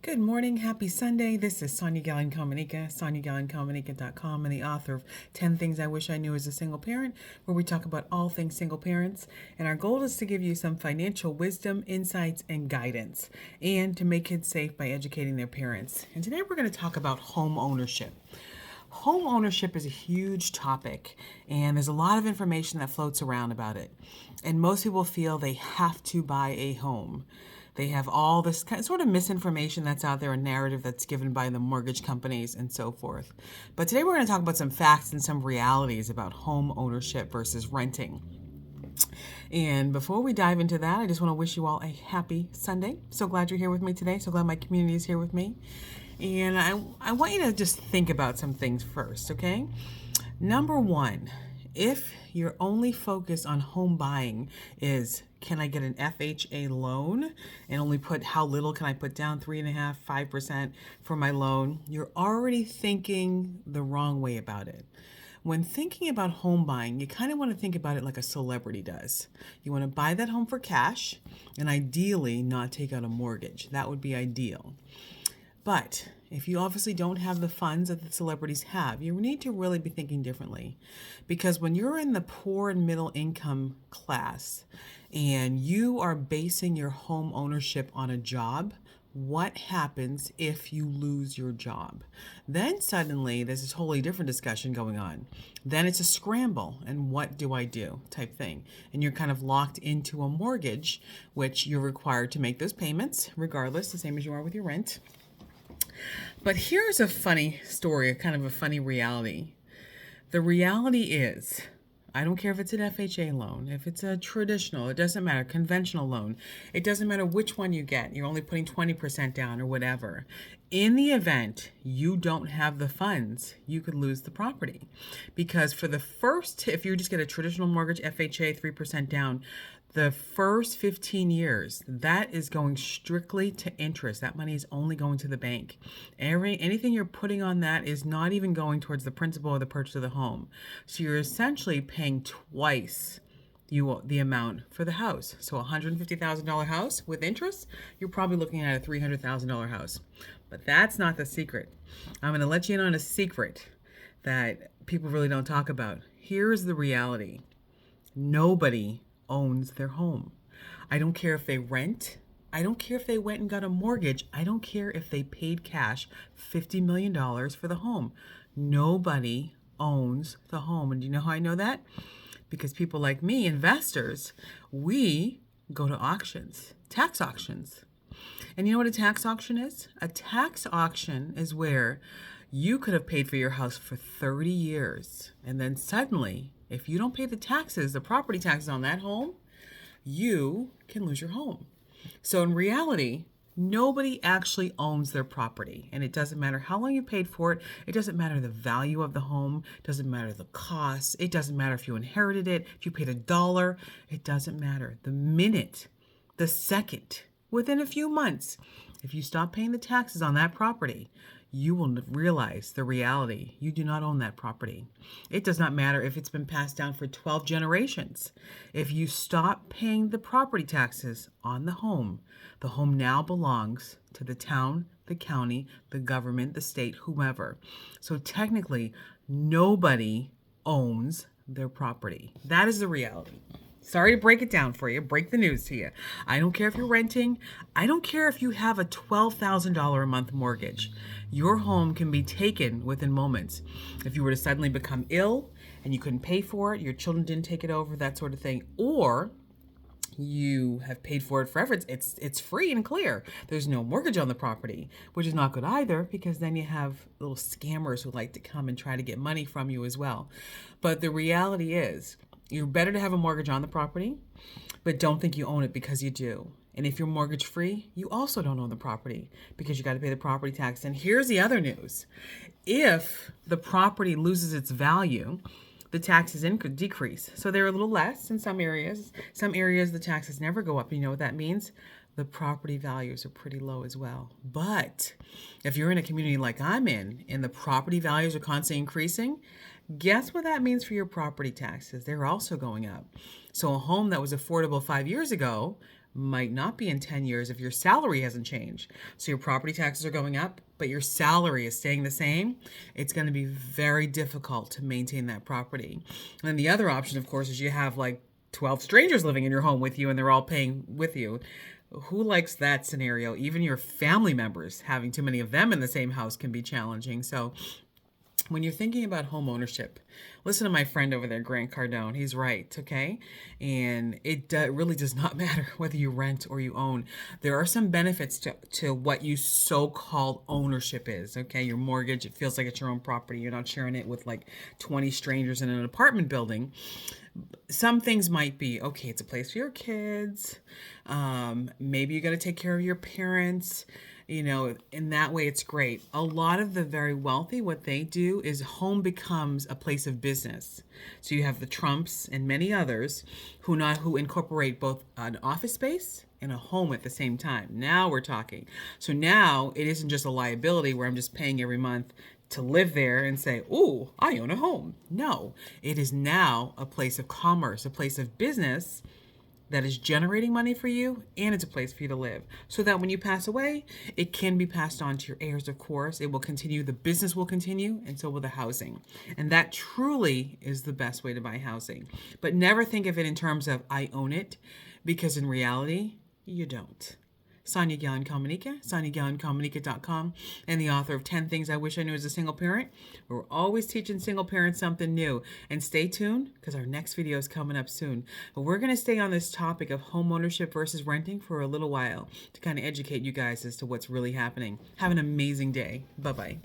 Good morning. Happy Sunday. This is Sonia Gallen Comanica, SoniaGallenComanica.com, and the author of 10 Things I Wish I Knew as a Single Parent, where we talk about all things single parents. And our goal is to give you some financial wisdom, insights, and guidance, and to make kids safe by educating their parents. And today we're going to talk about home ownership. Home ownership is a huge topic, and there's a lot of information that floats around about it. And most people feel they have to buy a home. They have all this sort of misinformation that's out there, a narrative that's given by the mortgage companies and so forth. But today we're going to talk about some facts and some realities about home ownership versus renting. And before we dive into that, I just want to wish you all a happy Sunday. So glad you're here with me today. So glad my community is here with me. And I want you to just think about some things first, okay? Number one, if your only focus on home buying is, can I get an FHA loan and only put, how little can I put down, 3.5%, 5% for my loan, you're already thinking the wrong way about it. When thinking about home buying, you kind of want to think about it like a celebrity does. You want to buy that home for cash and ideally not take out a mortgage. That would be ideal. But if you obviously don't have the funds that the celebrities have, you need to really be thinking differently. Because when you're in the poor and middle income class and you are basing your home ownership on a job, what happens if you lose your job? Then suddenly there's a totally different discussion going on. Then it's a scramble, and what do I do type thing. And you're kind of locked into a mortgage, which you're required to make those payments regardless, the same as you are with your rent. But here's a funny story, kind of a funny reality. The reality is, I don't care if it's an FHA loan, if it's a traditional, it doesn't matter, conventional loan, it doesn't matter which one you get, you're only putting 20% down or whatever. In the event you don't have the funds, you could lose the property. Because for the first, if you just get a traditional mortgage, FHA, 3% down, the first 15 years, that is going strictly to interest. That money is only going to the bank. Anything you're putting on that is not even going towards the principal or the purchase of the home. So you're essentially paying twice the amount for the house. So a $150,000 house with interest, you're probably looking at a $300,000 house. But that's not the secret. I'm going to let you in on a secret that people really don't talk about. Here's the reality. Nobody owns their home. I don't care if they rent. I don't care if they went and got a mortgage. I don't care if they paid cash $50 million for the home. Nobody owns the home. And do you know how I know that? Because people like me, investors, we go to auctions, tax auctions. And you know what a tax auction is? A tax auction is where you could have paid for your house for 30 years. And then suddenly, if you don't pay the taxes, the property taxes on that home, you can lose your home. So in reality, nobody actually owns their property. And it doesn't matter how long you paid for it. It doesn't matter the value of the home. It doesn't matter the cost. It doesn't matter if you inherited it, if you paid $1. It doesn't matter. The minute, the second, within a few months, if you stop paying the taxes on that property, you will realize the reality. You do not own that property. It does not matter if it's been passed down for 12 generations. If you stop paying the property taxes on the home now belongs to the town, the county, the government, the state, whomever. So technically, nobody owns their property. That is the reality. Sorry to break it down for you, break the news to you. I don't care if you're renting. I don't care if you have a $12,000 a month mortgage. Your home can be taken within moments. If you were to suddenly become ill and you couldn't pay for it, your children didn't take it over, that sort of thing, or you have paid for it forever. It's free and clear. There's no mortgage on the property, which is not good either, because then you have little scammers who like to come and try to get money from you as well. But the reality is, you're better to have a mortgage on the property, but don't think you own it because you do. And if you're mortgage free, you also don't own the property because you got to pay the property tax. And here's the other news. If the property loses its value, the taxes decrease. So they're a little less in some areas. Some areas the taxes never go up. You know what that means? The property values are pretty low as well. But if you're in a community like I'm in, and the property values are constantly increasing, guess what that means for your property taxes? They're also going up. So a home that was affordable 5 years ago might not be in 10 years if your salary hasn't changed. So your property taxes are going up, but your salary is staying the same. It's going to be very difficult to maintain that property. And then the other option, of course, is you have like 12 strangers living in your home with you and they're all paying with you. Who likes that scenario? Even your family members, having too many of them in the same house can be challenging. So when you're thinking about home ownership, listen to my friend over there, Grant Cardone. He's right, okay? And it really does not matter whether you rent or you own. There are some benefits to what you so-called ownership is, okay? Your mortgage, it feels like it's your own property. You're not sharing it with like 20 strangers in an apartment building. Some things might be, okay, it's a place for your kids. Maybe you got to take care of your parents. You know, in that way, it's great. A lot of the very wealthy, what they do is home becomes a place of business. So you have the Trumps and many others who incorporate both an office space and a home at the same time. Now we're talking. So now it isn't just a liability where I'm just paying every month to live there and say, "Ooh, I own a home." No, it is now a place of commerce, a place of business that is generating money for you, and it's a place for you to live. So that when you pass away, it can be passed on to your heirs, of course. It will continue, the business will continue, and so will the housing. And that truly is the best way to buy housing. But never think of it in terms of, I own it, because in reality, you don't. Sonia Gallen-Calmanica, SoniaGallen-Calmanica.com, and the author of 10 Things I Wish I Knew as a Single Parent. We're always teaching single parents something new. And stay tuned, because our next video is coming up soon. But we're going to stay on this topic of home ownership versus renting for a little while to kind of educate you guys as to what's really happening. Have an amazing day. Bye-bye.